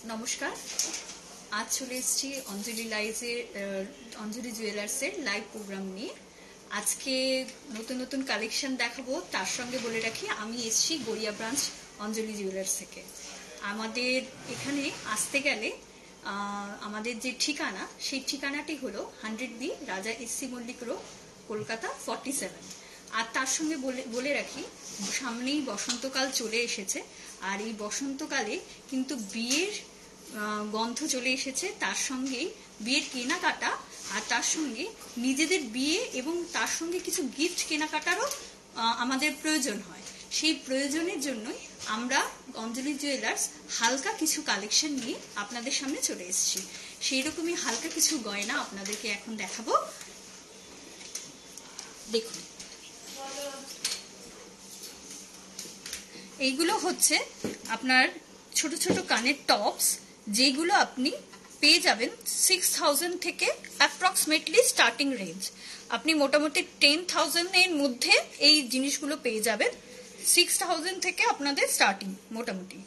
নমস্কার, আজ চলে এসেছি অঞ্জলি জুয়েলার্সের লাইভ প্রোগ্রাম নিয়ে। আজকে নতুন নতুন কালেকশন দেখাবো। তার সঙ্গে বলে রাখি, আমি এসেছি গড়িয়া ব্রাঞ্চ অঞ্জলি জুয়েলার্স থেকে। আমাদের এখানে আসতে গেলে আমাদের যে ঠিকানা, সেই ঠিকানাটি হলো 100B রাজা এসসি মল্লিক রোড, কলকাতা 47। আর তার সঙ্গে বলে রাখি, সামনেই বসন্তকাল চলে এসেছে। আর এই বসন্তকালে কিন্তু বিয়ের গন্ধ চলে এসেছে, তার সঙ্গেই বিয়ের কেনাকাটা, আর তার সঙ্গে নিজেদের বিয়ে এবং তার সঙ্গে কিছু গিফট কেনাকাটারও আমাদের প্রয়োজন হয়। সেই প্রয়োজনের জন্যই আমরা অঞ্জলি জুয়েলার্স হালকা কিছু কালেকশন নিয়ে আপনাদের সামনে চলে এসেছি। সেই রকমই হালকা কিছু গয়না আপনাদেরকে এখন দেখাবো। দেখুন, এইগুলো হচ্ছে আপনার ছোট ছোট কানের টপস, যেগুলো আপনি পেয়ে যাবেন 6000 থেকে অ্যাপ্রক্সিমেটলি স্টার্টিং রেঞ্জ। আপনি মোটামুটি 10,000 এর মধ্যে এই জিনিসগুলো পেয়ে যাবেন। 6000 থেকে আপনাদের স্টার্টিং মোটামুটি।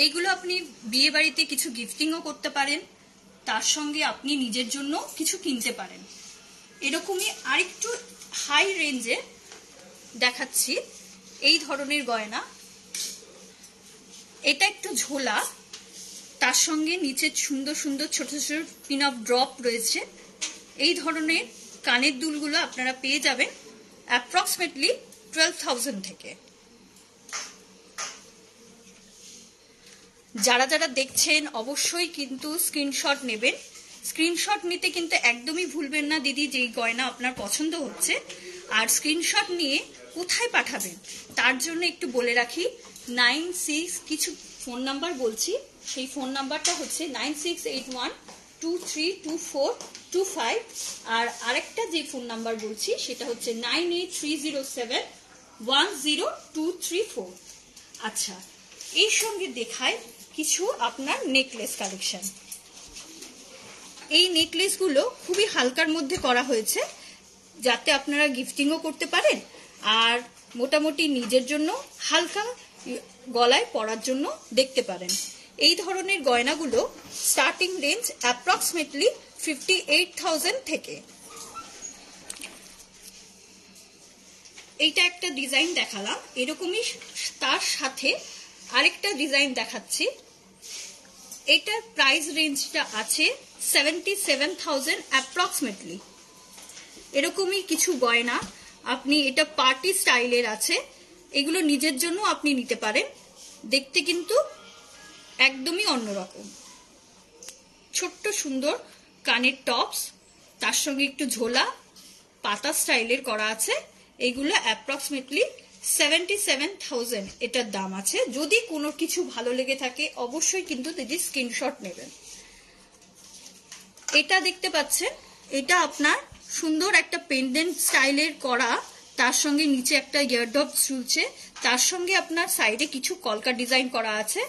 এইগুলো আপনি বিয়ে বাড়িতে কিছু গিফটিংও করতে পারেন, তার সঙ্গে আপনি নিজের জন্য কিছু কিনতে পারেন। এরকমই আরেকটু হাই রেঞ্জে দেখাচ্ছি এই ধরনের গয়না। এটা একটু ঝোলা, তার সঙ্গে নিচে সুন্দর সুন্দর ছোট ছোট পিন অফ ড্রপ রয়েছে। এই ধরনের কানের দুলগুলো আপনারা পেয়ে যাবেন অ্যাপ্রক্সিমেটলি 12,000 থেকে। যারা যারা দেখছেন অবশ্যই কিন্তু স্ক্রিনশট নেবেন। স্ক্রিনশট নিতে কিন্তু একদমই ভুলবেন না দিদি, যেই গয়না আপনার পছন্দ হচ্ছে। আর স্ক্রিনশট নিয়ে কোথায় পাঠাবেন তার জন্য একটু বলে রাখি, 96 কিছু ফোন নাম্বার বলছি, সেই ফোন নাম্বারটা হচ্ছে 9681232425। আর আরেকটা যে ফোন নাম্বার বলছি সেটা হচ্ছে 9830710234। আচ্ছা, এই সঙ্গে দেখায় কিছু আপনার নেকলেস কালেকশন। এই নেকলেসগুলো খুবই হালকার মধ্যে করা হয়েছে, যাতে আপনারা গিফটিংও করতে পারেন আর মোটামুটি নিজের জন্য হালকা গলায় পরার জন্য দেখতে পারেন। এই ধরনের গয়নাগুলো স্টার্টিং রেঞ্জ অ্যাপ্রক্সিমেটলি 58,000 থেকে। এইটা একটা ডিজাইন দেখালাম, এরকমই তার সাথে আরেকটা ডিজাইন দেখাচ্ছি। এটার প্রাইস রেঞ্জটা আছে 77,000 অ্যাপ্রক্সিমেটলি। এরকমই কিছু গয়না আপনি, এটা পার্টি স্টাইলের আছে, এগুলো নিজের জন্য আপনি নিতে পারেন। দেখতে কিন্তু একদমই অন্যরকম। ছোট্ট সুন্দর কানের টপস, তার সঙ্গে একটু ঝোলা পাতা স্টাইলের করা আছে। এগুলো অ্যাপ্রক্সিমেটলি 77,000 এটার দাম আছে। যদি কোনো কিছু ভালো লেগে থাকে অবশ্যই কিন্তু দিদি স্ক্রিনশট নেবেন। এটা দেখতে পাচ্ছেন, এটা আপনার সুন্দর একটা পেন্ডেন্ট স্টাইলের করা, তার সঙ্গে নিচে একটা ইয়ারডপ ঝুলছে, তার সঙ্গে আপনার সাইডে কিছু কলকা ডিজাইন করা আছে।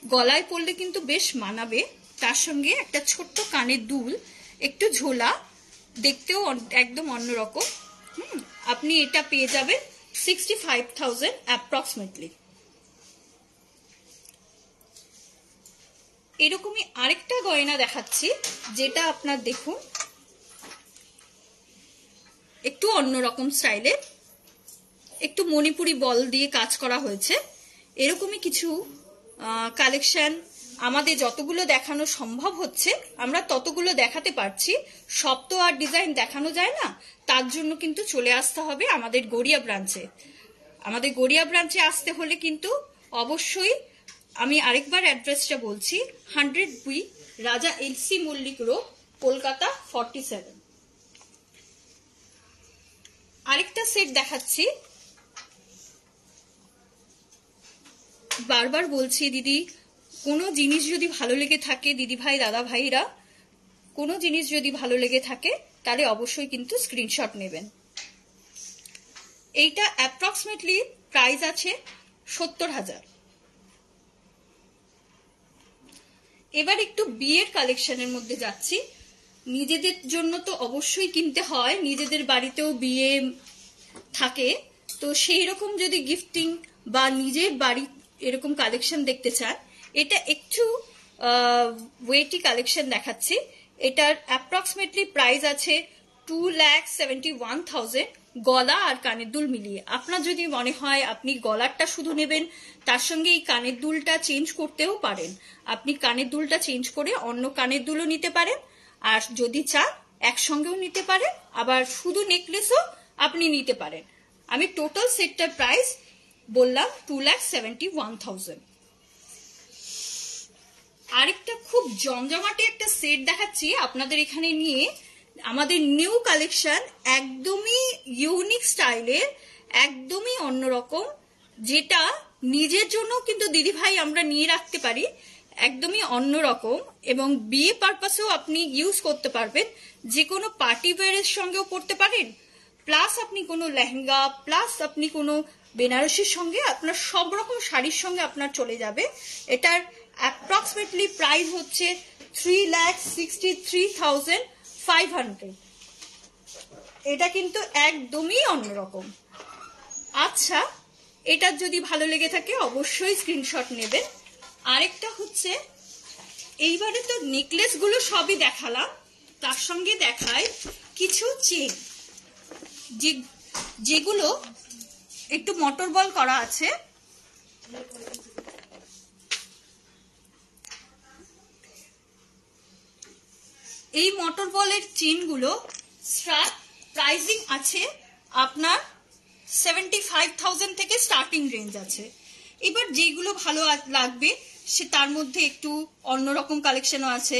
গলায় পরলে কিন্তু বেশ মানাবে। তার সঙ্গে একটা ছোট্ট কানের দুল, একটু ঝোলা, দেখতেও একদম অন্যরকম। আপনি এটা পেয়ে যাবেন 65,000 অ্যাপ্রক্সিমেটলি। এরকমই আরেকটা গয়না দেখাচ্ছি, যেটা আপনার দেখুন একটু অন্যরকম স্টাইলের, একটু মণিপুরি বল দিয়ে কাজ করা হয়েছে। এরকমই কিছু কালেকশন আমাদের যতগুলো দেখানো সম্ভব হচ্ছে আমরা ততগুলো দেখাতে পারছি। সব তো আর ডিজাইন দেখানো যায় না, তার জন্য কিন্তু চলে আসতে হবে আমাদের গড়িয়া ব্রাঞ্চে। আমাদের গড়িয়া ব্রাঞ্চে আসতে হলে কিন্তু অবশ্যই, আমি আরেকবার অ্যাড্রেসটা বলছি, 100B রাজা এসসি মল্লিক রোড, কলকাতা 47। আরেকটা সেট দেখাচ্ছি। বারবার বলছি দিদি, কোনো জিনিস যদি ভালো লেগে থাকে, দিদি ভাই দাদা ভাইরা, কোনো জিনিস যদি ভালো লেগে থাকে তাহলে অবশ্যই কিন্তু স্ক্রিনশট নেবেন। এইটা অ্যাপ্রক্সিমেটলি প্রাইস আছে 70,000। এবার একটু বিয়ের কালেকশনের মধ্যে যাচ্ছি। নিজেদের জন্য তো অবশ্যই কিনতে হয়, নিজেদের বাড়িতেও বিয়ে থাকে, তো সেই রকম যদি গিফটিং বা নিজের বাড়ি এরকম কালেকশন দেখতে চান, এটা একটু ওয়েটি কালেকশন দেখাচ্ছি। এটার অ্যাপ্রক্সিমেটলি প্রাইস আছে 2,71,000 গলা আর কানের দুল মিলিয়ে। আপনার যদি মনে হয় আপনি গলারটা শুধু নেবেন, তার সঙ্গে এই কানের দুলটা চেঞ্জ করতেও পারেন। আপনি কানের দুলটা চেঞ্জ করে অন্য কানের দুলও নিতে পারেন, আর যদি চান একসঙ্গেও নিতে পারেন, আবার শুধু নেকলেসও আপনি নিতে পারেন। আমি টোটাল সেটটার প্রাইস বললাম 2,71,000। আরেকটা খুব জমজমাটে একটা সেট দেখাচ্ছি আপনাদের এখানে নিয়ে। আমাদের নিউ কালেকশন, একদমই ইউনিক স্টাইলের, একদমই অন্যরকম, যেটা নিজের জন্য কিন্তু দিদিভাই আমরা নিয়ে রাখতে পারি। একদমই অন্যরকম এবং বিয়ে পারপাসেও আপনি ইউজ করতে পারবেন। যে কোনো পার্টি ওয়্যারের সঙ্গেও পরতে পারেন, প্লাস আপনি কোনো লেহেঙ্গা, প্লাস আপনি কোনো বেনারসির সঙ্গে, আপনার সব রকম শাড়ির সঙ্গে আপনার চলে যাবে। এটার অ্যাপ্রক্সিমেটলি প্রাইস হচ্ছে 3,63,500। এটা কিন্তু একদমই অন্যরকম। আচ্ছা, এটা যদি ভালো লেগে থাকে অবশ্যই স্ক্রিনশট নেবেন। আরেকটা হচ্ছে, এইবারে তো নেকলেস গুলো সবই দেখালাম, তার সঙ্গে দেখায় কিছু চেন, যেগুলো একটু মটর বল করা আছে। এই মটর বলের চেনগুলো প্রাইসিং আছে আপনার 75,000 থেকে স্টার্টিং রেঞ্জ আছে। এবার যেগুলো ভালো লাগবে সে তার মধ্যে একটু অন্যরকম কালেকশনও আছে,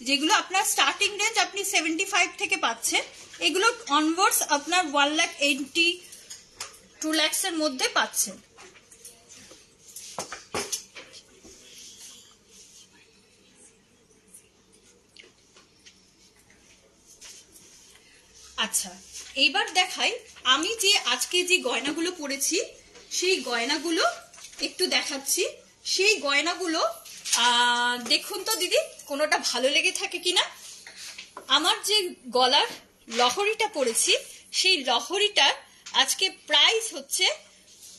যেগুলো আপনার স্টার্টিং রেঞ্জ আপনি 75 থেকে পাচ্ছেন। এগুলো অনওয়ার্ডস আপনার 1,80,000 2 lakhs এর মধ্যে পাচ্ছেন। আচ্ছা, এইবার দেখাই আমি যে আজকে যে গয়নাগুলো পরেছি, সেই গয়নাগুলো একটু দেখাচ্ছি। সেই গয়নাগুলো দেখুন তো দিদি, কোনোটা ভালো লেগে থাকে কিনা। আমার যে গলার লহরিটা পরেছি, সেই লহরিটার আজকে প্রাইস হচ্ছে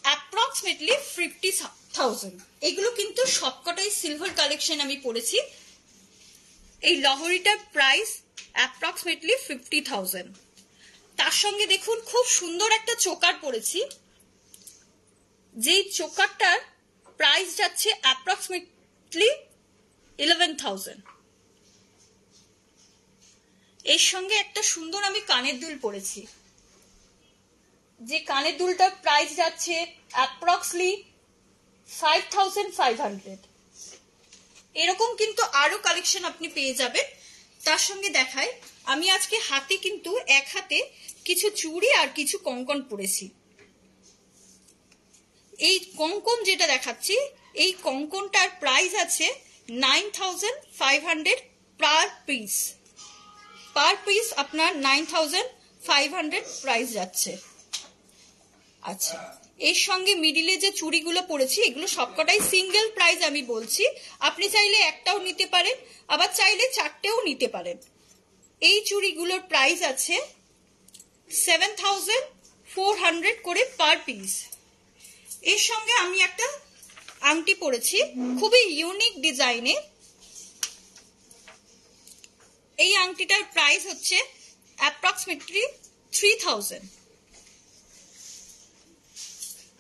অ্যাপ্রক্সিমেটলি 50,000। এগুলো কিন্তু সবকটাই সিলভার কালেকশন আমি পরেছি। এই লহরিটার প্রাইস অ্যাপ্রক্সিমেটলি 50,000। তার সঙ্গে দেখুন খুব সুন্দর একটা চোকার পরেছি, যেই চোকারটার প্রাইস যাচ্ছে অ্যাপ্রক্সিমেটলি 11,000। এর সঙ্গে একটা সুন্দর আমি কানের দুল পরেছি, যে কানের দুলটার প্রাইস যাচ্ছে অ্যাপ্রক্সলি 5,500। এরকম কিন্তু আরো কালেকশন আপনি পেয়ে যাবেন। তার সঙ্গে দেখায় আমি আজকে হাতে কিন্তু এক হাতে কিছু চুড়ি আর কিছু কঙ্কন পরেছি। এই কঙ্কন যেটা দেখাচ্ছি, এই কঙ্কনটার প্রাইস আছে 9,500 পার পিস। পার পিস আপনার 9,500 প্রাইস যাচ্ছে। আচ্ছা, এর সঙ্গে মিডিলে যে চুড়িগুলো পরেছি, এগুলো সবকটাই সিঙ্গেল প্রাইস আমি বলছি। আপনি চাইলে একটাও নিতে পারেন, আবার চাইলে চারটেও নিতে পারেন। এই চুড়িগুলোর প্রাইস আছে 7,400 করে পার পিস। এর সঙ্গে আমি একটা আংটি পরেছি, খুবই ইউনিক ডিজাইনের। এই আংটিটার প্রাইস হচ্ছে অ্যাপ্রক্সিমেটলি 3,000।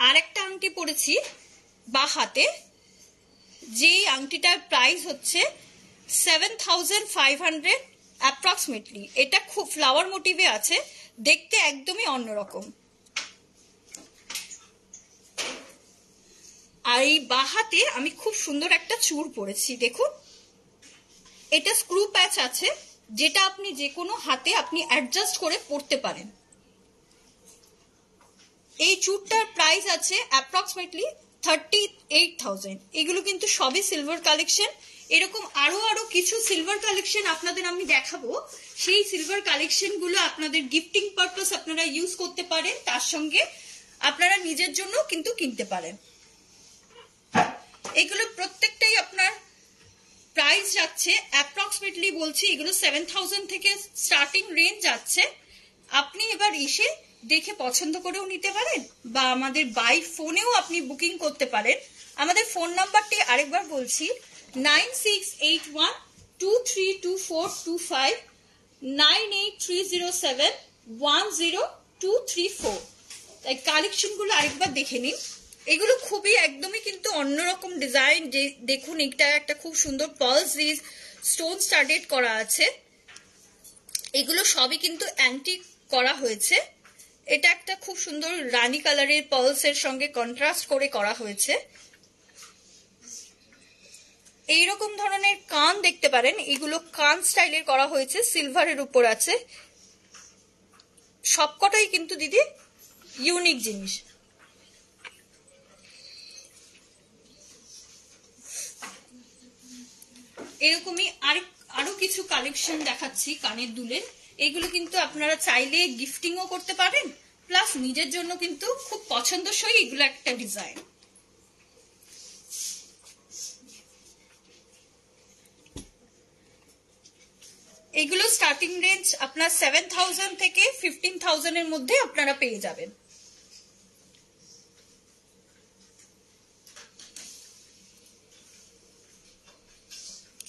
আর একটা আংটি পরেছি বা হাতে, যে আংটিটার প্রাইস হচ্ছে 7,500 অ্যাপ্রক্সিমেটলি। এটা খুব ফ্লাওয়ার মোটিভে আছে, দেখতে একদমই অন্যরকম। আর এই বাহাতে আমি খুব সুন্দর একটা চূড় পরেছি, দেখুন। এটা স্ক্রু প্যাচ আছে, যেটা আপনি যে কোনো হাতে আপনি অ্যাডজাস্ট করে পরতে পারেন। এই চূড়টার প্রাইস আছে অ্যাপ্রক্সিমেটলি 38,000। এগুলো কিন্তু সবই সিলভার কালেকশন। এরকম আরো কিছু সিলভার কালেকশন আপনাদের আমি দেখাবো। সেই সিলভার কালেকশন গুলো আপনাদের গিফটিং পারপাস আপনারা ইউজ করতে পারেন, তার সঙ্গে আপনারা নিজের জন্য কিন্তু কিনতে পারেন। এগুলো প্রত্যেকটাই আপনার প্রাইস যাচ্ছে অ্যাপ্রক্সিমেটলি বলছি, এগুলো 7,000 থেকে স্টার্টিং রেঞ্জ যাচ্ছে। আপনি এবার এসে দেখে পছন্দ করেও নিতে পারেন, বা আমাদের বাই ফোনেও আপনি বুকিং করতে পারেন। আমাদের ফোন নাম্বারটি আরেকবার বলছি, 9681232425, 9830710234। তাই কালেকশনগুলো আরেকবার দেখে নিন। এগুলো খুবই একদমই কিন্তু অন্যরকম ডিজাইন। দেখুন, এটা একটা খুব সুন্দর পার্লস দিয়ে স্টোন স্টাডেড করা আছে। এগুলো সবই কিন্তু অ্যান্টিক করা হয়েছে। এটা একটা খুব সুন্দর রানী কালারের পার্লসের সঙ্গে কন্ট্রাস্ট করে করা হয়েছে। এইরকম ধরনের কান দেখতে পারেন, এগুলো কান স্টাইলের করা হয়েছে, সিলভারের উপর আছে। সবকটাই কিন্তু দিদি ইউনিক জিনিস। এরকমই আরো কিছু কালেকশন দেখাচ্ছি কানের দুলের। এগুলো কিন্তু আপনারা চাইলে গিফটিংও করতে পারেন, প্লাস নিজের জন্য কিন্তু খুব পছন্দসই এগুলো একটা ডিজাইন। এগুলো স্টার্টিং রেঞ্জ আপনার 7000 থেকে 15000 এর মধ্যে আপনারা পেয়ে যাবেন।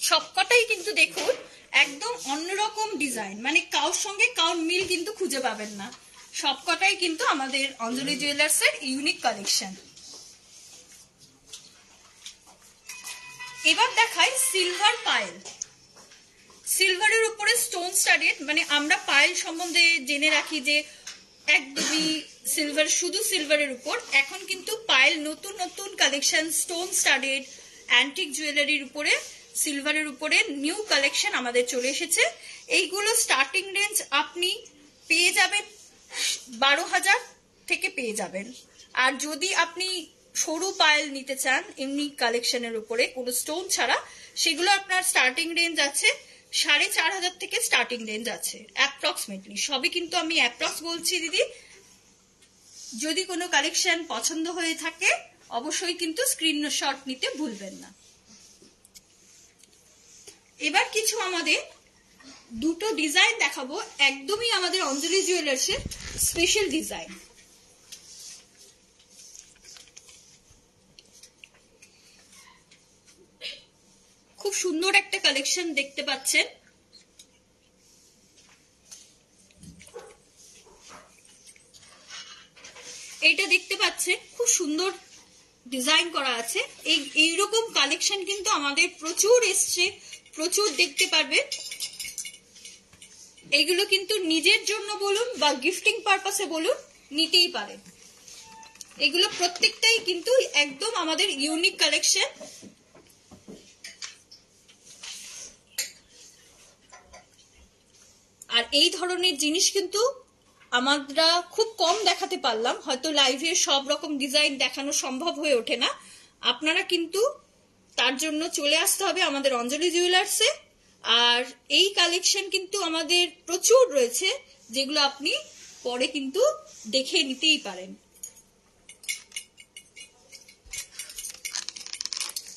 সবকটাই কিন্তু দেখুন একদম অন্যরকম ডিজাইন, মানে কারোর সঙ্গে কারোর মিল কিন্তু খুঁজে পাবেন না। সবকটাই কিন্তু আমাদের অঞ্জলি জুয়েলার্স এর ইউনিক কালেকশন। এবার দেখাই সিলভার পায়েল। সিলভারের উপরে স্টোন স্টাডেড, মানে আমরা পায়েল সম্বন্ধে জেনে রাখি যে একদমই সিলভার, শুধু সিলভারের উপর। এখন কিন্তু পায়েল নতুন নতুন কালেকশন, স্টোন স্টাডেড অ্যান্টিক জুয়েলারির উপরে, সিলভারের উপরে নিউ কালেকশন আমাদের চলে এসেছে। এইগুলো স্টার্টিং রেঞ্জ আপনি পেয়ে যাবেন 12000 থেকে পেয়ে যাবেন। আর যদি আপনি সরু পায়েল নিতে চান এমনি কালেকশনের উপরে কোনো স্টোন ছাড়া, সেগুলো আপনার স্টার্টিং রেঞ্জ আছে 4500 থেকে স্টার্টিং রেঞ্জ আছে অ্যাপ্রক্সিমেটলি। সবই কিন্তু আমি অ্যাপ্রক্স বলছি দিদি। যদি কোনো কালেকশন পছন্দ হয়ে থাকে অবশ্যই কিন্তু স্ক্রিনশট নিতে ভুলবেন না। এবার কিছু আমাদের দুটো ডিজাইন দেখাবো, একদমই আমাদের অঞ্জলি জুয়েলার্স এর স্পেশাল ডিজাইন। খুব সুন্দর একটা কালেকশন দেখতে পাচ্ছেন। এইটা দেখতে পাচ্ছেন খুব সুন্দর ডিজাইন করা আছে। এইরকম কালেকশন কিন্তু আমাদের প্রচুর এসছে, প্রচুর দেখতে পারবেন। এগুলো কিন্তু নিজের জন্য বলুন বা গিফটিং পারপাসে বলুন নিতেই পারেন। এগুলো প্রত্যেকটাই কিন্তু একদম আমাদের ইউনিক কালেকশন। আর এই ধরনের জিনিস কিন্তু আমরা খুব কম দেখাতে পারলাম, হয়তো লাইভে সব রকম ডিজাইন দেখানো সম্ভব হয়ে ওঠে না। আপনারা কিন্তু তার জন্য চলে আসতে হবে আমাদের অঞ্জলি জুয়েলার্সে। আর এই কালেকশন কিন্তু আমাদের প্রচুর রয়েছে, যেগুলো আপনি পরে কিন্তু দেখে নিতেই পারেন।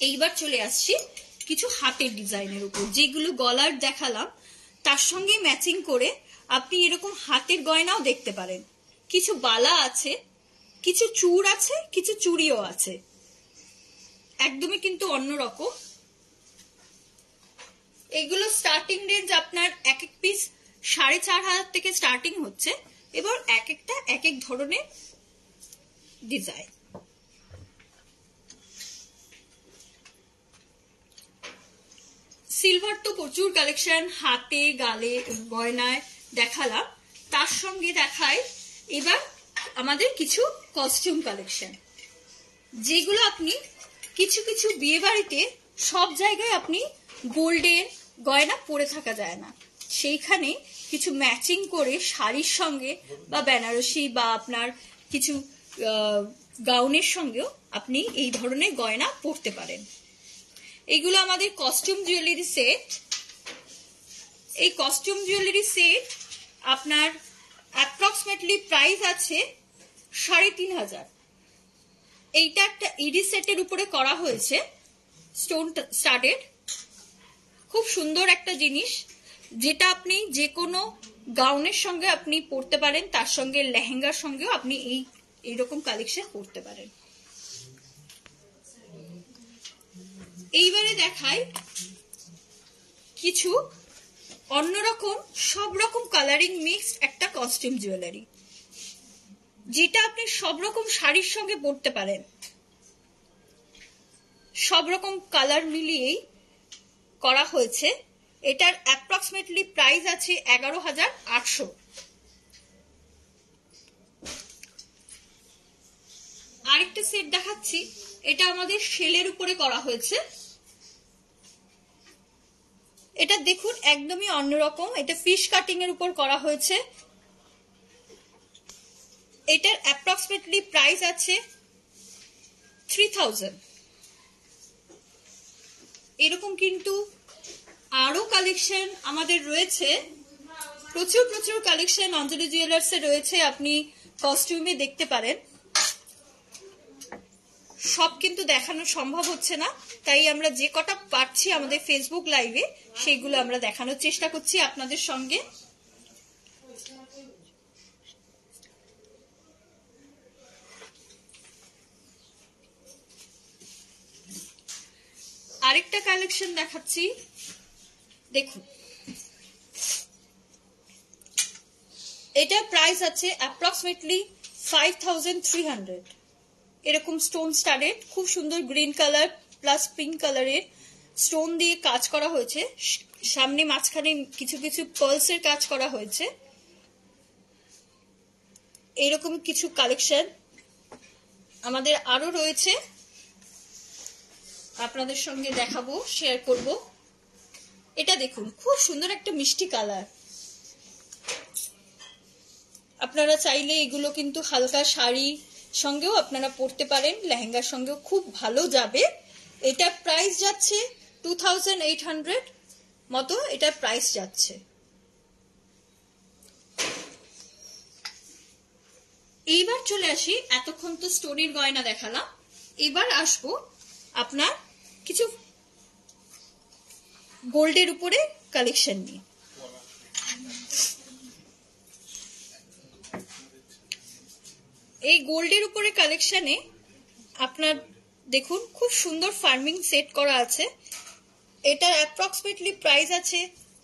এইবার চলে আসছি কিছু হাতের ডিজাইনের উপর, যেগুলো গলার দেখালাম তার সঙ্গে ম্যাচিং করে আপনি এরকম হাতের গয়নাও দেখতে পারেন। কিছু বালা আছে, কিছু চূড় আছে, কিছু চুড়িও আছে, একদমই কিন্তু অন্যরকম। এগুলো স্টার্টিং রেঞ্জ আপনার এক এক পিস 4500 থেকে স্টার্টিং হচ্ছে। এবার এক একটা এক এক ধরনের ডিজাইন। সিলভার তো প্রচুর কালেকশন, হাতে গালে গয়নায় দেখালাম, তার সঙ্গে দেখায় এবার আমাদের কিছু কস্টিউম কালেকশন, যেগুলো আপনি কিছু কিছু বিয়ে বাড়িতে সব জায়গায় আপনি গোল্ডের গয়না পরে থাকা যায় না, সেইখানে কিছু ম্যাচিং করে শাড়ির সঙ্গে বা বেনারসি বা আপনার কিছু গাউনের সঙ্গেও আপনি এই ধরনের গয়না পরতে পারেন। এইগুলো আমাদের কস্টিউম জুয়েলারি সেট। এই কস্টিউম জুয়েলারি সেট আপনার অ্যাপ্রক্সিমেটলি প্রাইস আছে 3500। এইটা একটা ইডি সেটের উপরে করা হয়েছে, স্টোন স্টাডেড, খুব সুন্দর একটা জিনিস, যেটা আপনি যে কোনো গাউনের সঙ্গে আপনি পরতে পারেন, তার সঙ্গে লেহেঙ্গার সঙ্গেও আপনি এইরকম কালেকশন পরতে পারেন। এইবারে দেখাই কিছু অন্যরকম সব রকম কালারিং মিক্সড একটা কস্টিউম জুয়েলারি, যেটা আপনি সব রকম শাড়ির সঙ্গে পরতে পারেন। সব রকম কালার মিলিয়েই করা হয়েছে। এটার অ্যাপ্রক্সিমেটলি প্রাইস আছে 11,800। আরেকটা সেট দেখাচ্ছি, এটা আমাদের শেলের উপরে করা হয়েছে। এটা দেখুন একদমই অন্যরকম, এটা ফিশ কাটিং এর উপর করা হয়েছে। এটার অ্যাপ্রক্সিমেটলি প্রাইস আছে 3,000। এরকম কিন্তু আরো কালেকশন আমাদের রয়েছে, প্রচুর প্রচুর কালেকশন অঞ্জলি জুয়েলার্সে রয়েছে, আপনি কস্টিউমে দেখতে পারেন। সব কিন্তু দেখানো সম্ভব হচ্ছে না, তাই আমরা যে কটা পাচ্ছি আমাদের ফেসবুক লাইভে সেইগুলো আমরা দেখানোর চেষ্টা করছি আপনাদের সঙ্গে। আরেকটা কালেকশন দেখাচ্ছি, দেখুন এটা প্রাইস আছে অ্যাপ্রক্সিমেটলি 5,300। এরকম স্টোন স্টাডেড, খুব সুন্দর গ্রিন কালার প্লাস পিঙ্ক কালারের স্টোন দিয়ে কাজ করা হয়েছে। সামনে মাঝখানে কিছু কিছু পার্লসের কাজ করা হয়েছে। এরকম কিছু কালেকশন আমাদের আরো রয়েছে, আপনাদের সঙ্গে দেখাবো, শেয়ার করব। এটা দেখুন খুব সুন্দর একটা মিষ্টি কালার। আপনারা চাইলে এগুলো কিন্তু হালকা শাড়ি সঙ্গেও আপনারা পরতে পারেন, লেহেঙ্গার সঙ্গেও খুব ভালো যাবে। এটার প্রাইস যাচ্ছে 2,800 মতো, এটার প্রাইস যাচ্ছে। এইবার চলে আসি, এতক্ষণ তো স্টোনের গয়না দেখালাম, এবার আসবো আপনার কিছু গোল্ডের উপরে কালেকশন নিয়ে। এই গোল্ডের উপরে কালেকশনে আপনার দেখুন খুব সুন্দর ফার্মিং সেট করা আছে। এটার অ্যাপ্রক্সিমেটলি প্রাইস আছে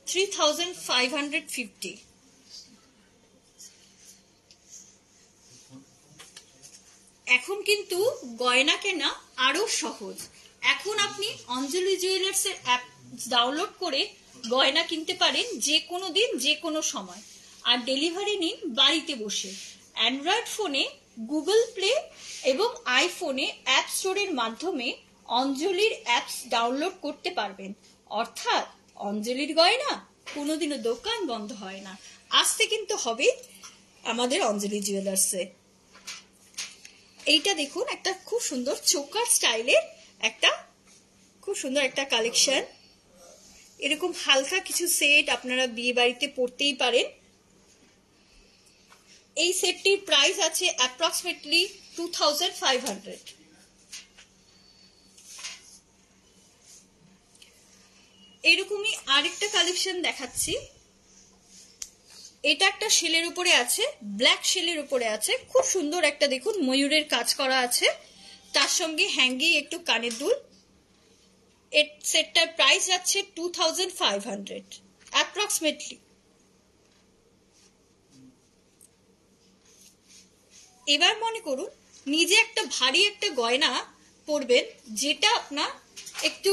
3,550। এখন কিন্তু গয়না কেনা আরো সহজ। এখন আপনি অঞ্জলি জুয়েলার্স এর অ্যাপ ডাউনলোড করে গয়না কিনতে পারেন যে কোনো দিন যে কোনো সময়, আর ডেলিভারি নিন বাড়িতে বসে। অ্যান্ড্রয়েড ফোনে গুগল প্লে এবং আইফোনে অ্যাপ স্টোরের মাধ্যমে অঞ্জলির অ্যাপস ডাউনলোড করতে পারবেন। অর্থাৎ অঞ্জলির গয়না কোনোদিনও দোকান বন্ধ হয় না। আসতে কিন্তু হবে আমাদের অঞ্জলি জুয়েলার্সে। এইটা দেখুন একটা খুব সুন্দর চোকার স্টাইলের একটা খুব সুন্দর একটা কালেকশন। এরকম হালকা কিছু সেট আপনারা বিয়ে বাড়িতে পরতেই পারেন। এই সেটটির প্রাইস আছে অ্যাপ্রক্সিমেটলি 2,500। এরকমই আরেকটা কালেকশন দেখাচ্ছি। এটা একটা শেলের উপরে আছে, ব্ল্যাক শেলের উপরে আছে, খুব সুন্দর একটা দেখুন ময়ূরের কাজ করা আছে, তার সঙ্গে হ্যাঙ্গি একটু কানের দুল। এর সেটটার প্রাইস যাচ্ছে 2,500 অ্যাপ্রক্সিমেটলি। এবার মনে করুন নিজে একটা ভারী একটা গয়না পরবেন, যেটা আপনার একটু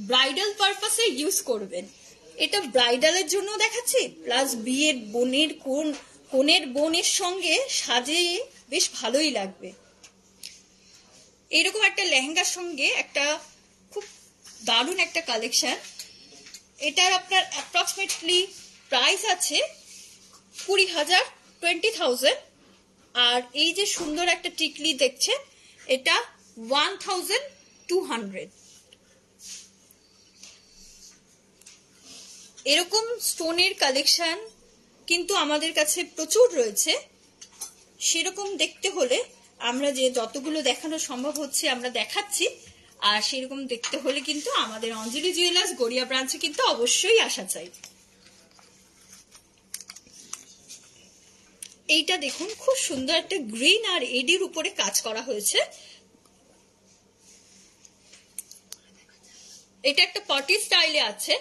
ব্রাইডাল পারপাসে ইউজ করবেন। এটা ব্রাইডালের জন্য দেখাচ্ছি, প্লাস বিয়ের কনের বোনের সঙ্গে সাজিয়ে বেশ ভালোই লাগবে। এরকম একটা লেহেঙ্গার সঙ্গে একটা খুব দারুণ একটা কালেকশন। এটার আপনার অ্যাপ্রক্সিমেটলি প্রাইস আছে 20,000। আর এই যে সুন্দর একটা টিকলি দেখছেন, এটা 1,200। এরকম স্টোনের কালেকশন কিন্তু আমাদের কাছে প্রচুর রয়েছে। সেরকম দেখতে হলে আমরা যে যতগুলো দেখানো সম্ভব হচ্ছে আমরা দেখাচ্ছি, আর সেরকম দেখতে হলে কিন্তু আমাদের অঞ্জলি জুয়েলার্স গড়িয়া ব্রাঞ্চে কিন্তু অবশ্যই আসা চাই। এইটা দেখুন খুব সুন্দর একটা গ্রিন আর এডির উপরে কাজ করা হয়েছে। এটা একটা পার্টি স্টাইলে আছে।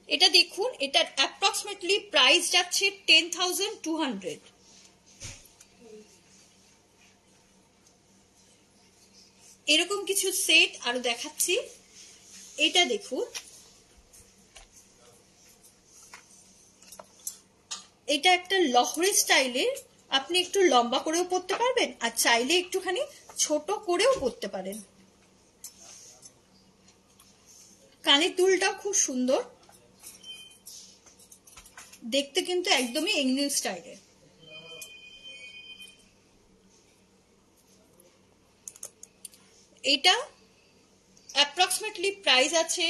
এটা দেখুন, এটার অ্যাপ্রক্সিমেটলি প্রাইস যাচ্ছে 10,200। এরকম কিছু সেট আরো দেখাচ্ছি। এটা দেখুন, এটা একটা লহরি স্টাইলের, আপনি একটু লম্বা করেও পরতে পারবেন আর চাইলে একটুখানি ছোট করেও পরতে পারেন। কানের দুলটাও খুব সুন্দর দেখতে, কিন্তু একদমই ইংলিশ স্টাইলের। এটা অ্যাপ্রক্সিমেটলি প্রাইস আছে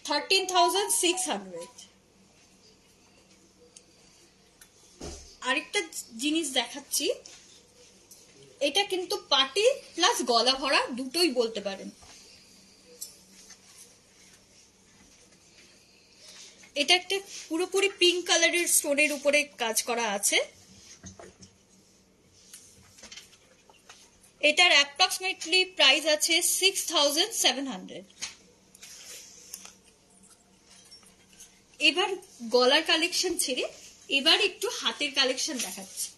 13,600। আরেকটা জিনিস দেখাচ্ছি, এটা কিন্তু পাটি প্লাস গলা ভরা দুটোই বলতে পারেন। এটা একটা পুরোপুরি পিঙ্ক কালারের স্টোনের উপরে কাজ করা আছে। এটার অ্যাপ্রক্সিমেটলি প্রাইস আছে 6,700। এবার গলার কালেকশন ছেড়ে এবার একটু হাতের কালেকশন দেখাচ্ছি।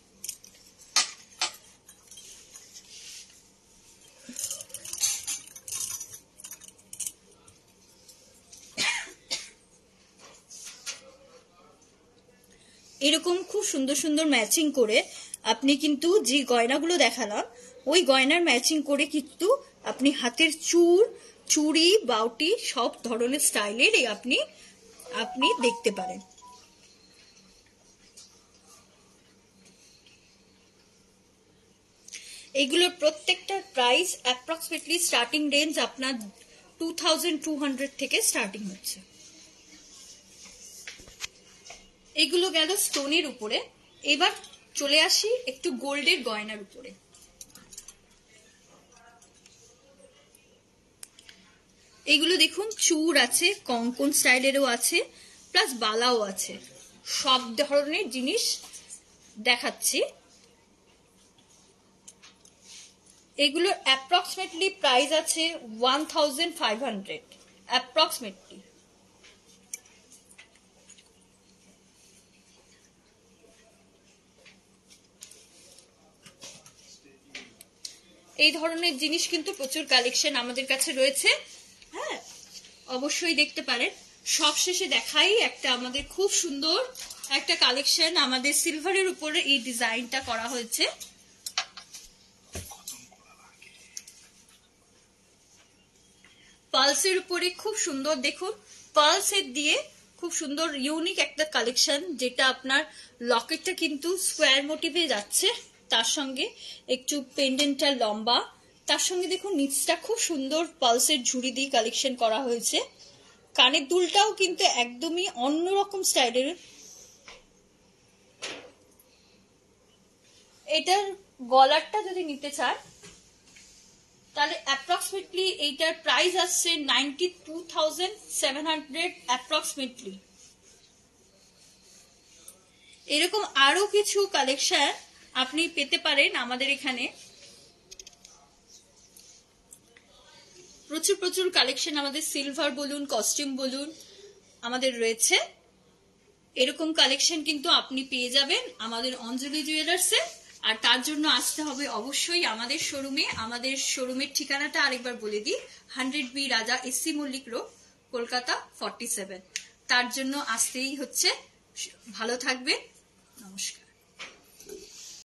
এরকম খুব সুন্দর সুন্দর ম্যাচিং করে আপনি কিন্তু যে গয়নাগুলো দেখালাম ওই গয়নার ম্যাচিং করে কিন্তু আপনি হাতের চুড়ি, বাউটি সব ধরনের স্টাইলের আপনি দেখতে পারেন। এগুলোর প্রত্যেকটার প্রাইস অ্যাপ্রক্সিমেটলি স্টার্টিং রেঞ্জ আপনার 2,200 থেকে স্টার্টিং হচ্ছে। এগুলো গেল স্টোনের উপরে। এবার চলে আসি একটু গোল্ডের গয়নার উপরে। এগুলো দেখুন, চূড় আছে, কঙ্কন স্টাইলেরও আছে, প্লাস বালাও আছে, সব ধরনের জিনিস দেখাচ্ছি। এগুলোর অ্যাপ্রক্সিমেটলি প্রাইস আছে 1,500 অ্যাপ্রক্সিমেটলি। এই ধরনের জিনিস কিন্তু প্রচুর কালেকশন আমাদের কাছে রয়েছে। হ্যাঁ, অবশ্যই দেখতে পারেন। সবশেষে দেখাই একটা আমাদের খুব সুন্দর একটা কালেকশন, আমাদের সিলভারের উপরে এই ডিজাইনটা করা হয়েছে। পালসের উপরে খুব সুন্দর দেখুন, পালসের দিয়ে খুব সুন্দর ইউনিক একটা কালেকশন, যেটা আপনার লকেটটা কিন্তু স্কোয়ার মোটিভে যাচ্ছে, তার সঙ্গে একটু পেন্ডেন্টটা লম্বা, তার সঙ্গে দেখুন নিচটা খুব সুন্দর পালসের ঝুড়ি দিয়ে কালেকশন করা হয়েছে। কানের দুলটাও কিন্তু একদমই অন্যরকম স্টাইলের। এটার গলারটা যদি নিতে চান তাহলে অ্যাপ্রক্সিমেটলি এইটার প্রাইস আসছে 92,700 অ্যাপ্রক্সিমেটলি। এরকম আরো কিছু কালেকশন আপনি পেতে পারেন আমাদের এখানে। প্রচুর প্রচুর কালেকশন আমাদের সিলভার বলুন, কস্টিউম বলুন, আমাদের রয়েছে। এরকম কালেকশন কিন্তু আপনি পেয়ে যাবেন আমাদের অঞ্জলি জুয়েলার্সে। আর তার জন্য আসতে হবে অবশ্যই আমাদের শোরুমে। আমাদের শোরুমের ঠিকানাটা আরেকবার বলে দিই, 100B রাজা এসসি মল্লিক রোড, কলকাতা 47। তার জন্য আসতেই হচ্ছে। ভালো থাকবেন, নমস্কার।